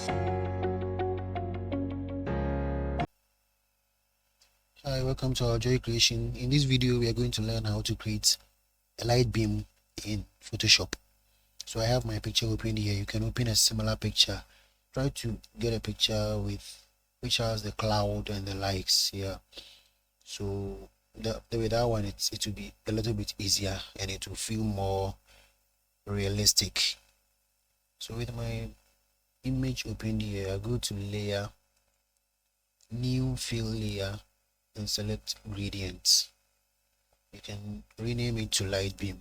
Hi, welcome to our Joy Creation. In this video, we are going to learn how to create a light beam in Photoshop. So I have my picture open here. You can open a similar picture. Try to get a picture which has the cloud and the likes here. So with that one, it will be a little bit easier and it will feel more realistic. So with my image open here, I go to layer, new fill layer, and select gradients. You can rename it to light beam.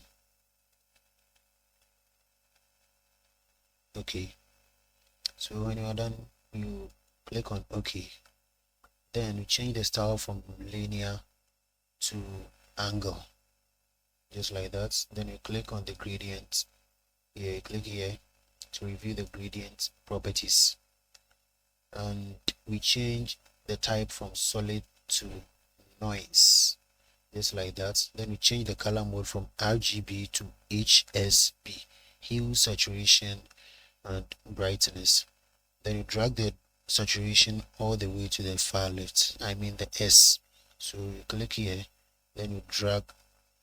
Okay, so when you are done, you click on OK. Then you change the style from linear to angle, just like that. Then you click on the gradient here. You click here to review the gradient properties, and we change the type from solid to noise, just like that. Then we change the color mode from RGB to HSB, hue, saturation, and brightness. Then you drag the saturation all the way to the far left, I mean the S. So you click here, then you drag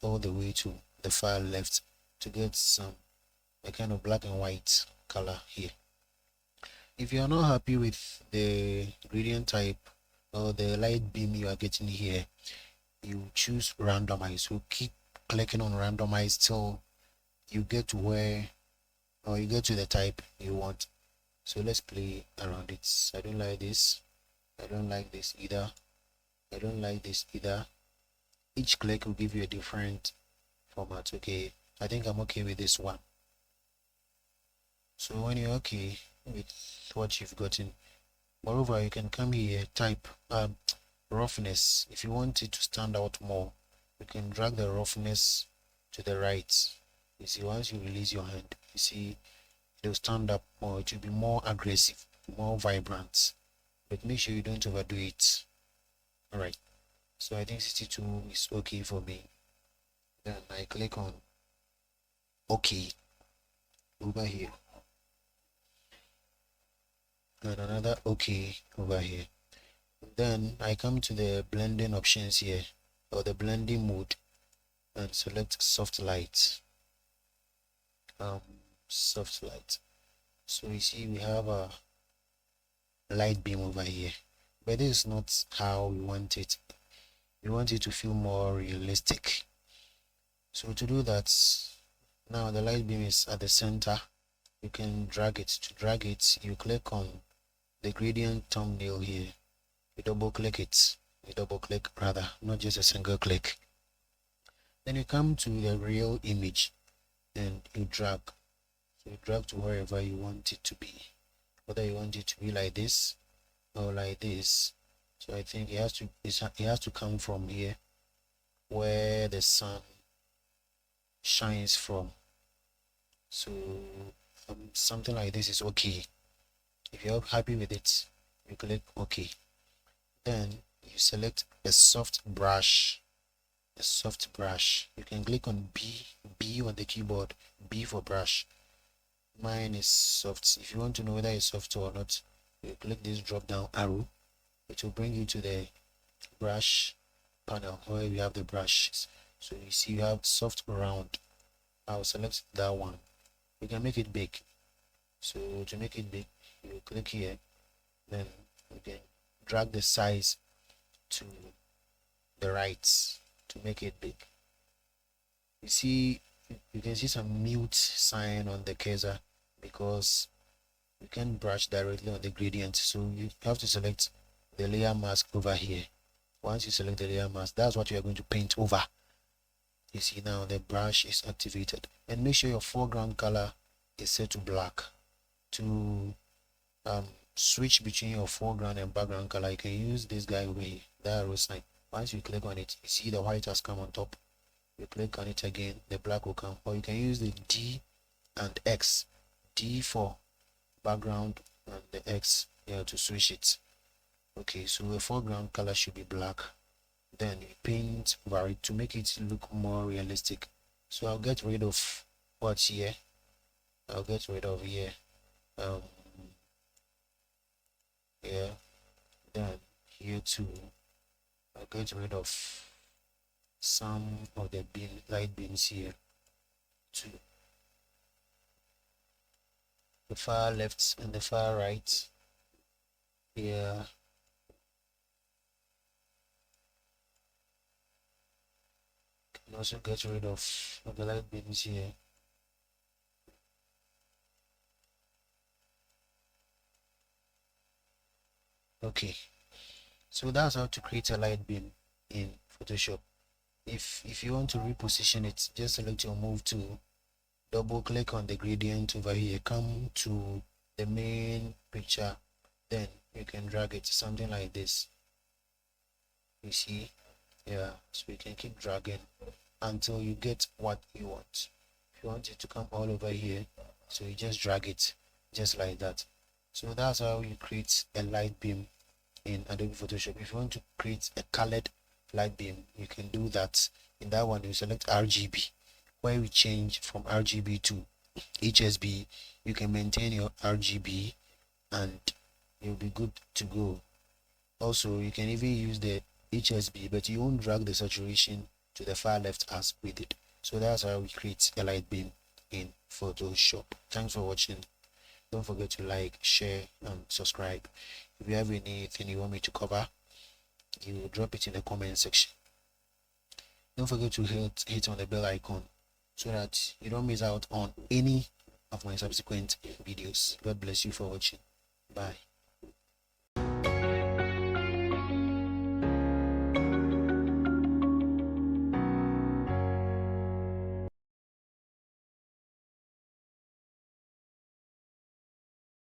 all the way to the far left to get a kind of black and white color here. If you are not happy with the gradient type or the light beam you are getting here, you choose randomize. So keep clicking on randomize till you get to where, or you get to the type you want. So let's play around it. I don't like this. I don't like this either. I don't like this either. Each click will give you a different format. Okay, I think I'm okay with this one. So when you're okay with what you've gotten, moreover, you can come here, type roughness. If you want it to stand out more, you can drag the roughness to the right. You see, once you release your hand, you see it will stand up more. It will be more aggressive, more vibrant, but make sure you don't overdo it. All right, so I think 62 is okay for me. Then I click on OK over here, and another OK over here. Then I come to the blending options here, or the blending mode, and select soft light. Soft light. So you see we have a light beam over here, but this is not how we want it. We want it to feel more realistic. So to do that, now the light beam is at the center. You can drag it. To drag it, you click on the gradient thumbnail here. You double click it. You double click rather, not just a single click. Then you come to the real image and you drag. So you drag to wherever you want it to be. Whether you want it to be like this or like this. So I think it has to come from here where the sun shines from. So something like this is okay. If you're happy with it, you click OK. Then you select a soft brush. A soft brush. You can click on B on the keyboard. B for brush. Mine is soft. If you want to know whether it's soft or not, you click this drop down arrow. It will bring you to the brush panel where we have the brushes. So you see you have soft round. I'll select that one. You can make it big. So to make it big, you click here, then you can drag the size to the right to make it big. You see, you can see some mute sign on the cursor because you can brush directly on the gradient. So you have to select the layer mask over here. Once you select the layer mask, that's what you are going to paint over. You see now the brush is activated, and make sure your foreground color is set to black. To switch between your foreground and background color, you can use this guy over here, the arrow sign. Once you click on it, you see the white has come on top. You click on it again, the black will come. Or you can use the D and X. D for background and the X to switch it. Okay, so the foreground color should be black. Then you paint over it to make it look more realistic. So I'll get rid of what's here. I'll get rid of here wanted to get rid of some of the light beams here to the far left and the far right here. Can also get rid of the light beams here. Okay, so that's how to create a light beam in Photoshop. If you want to reposition it, just select your move tool, double click on the gradient over here, come to the main picture, then you can drag it something like this. You see, yeah, so you can keep dragging until you get what you want. If you want it to come all over here, so you just drag it just like that. So that's how you create a light beam in Adobe Photoshop. If you want to create a colored light beam, you can do that. In that one, you select RGB. Where we change from RGB to HSB, you can maintain your RGB and you'll be good to go. Also, you can even use the HSB, but you won't drag the saturation to the far left as we did. So that's how we create a light beam in Photoshop. Thanks for watching. Don't forget to like, share, and subscribe. If you have anything you want me to cover, you drop it in the comment section. Don't forget to hit on the bell icon so that you don't miss out on any of my subsequent videos. God bless you for watching. Bye.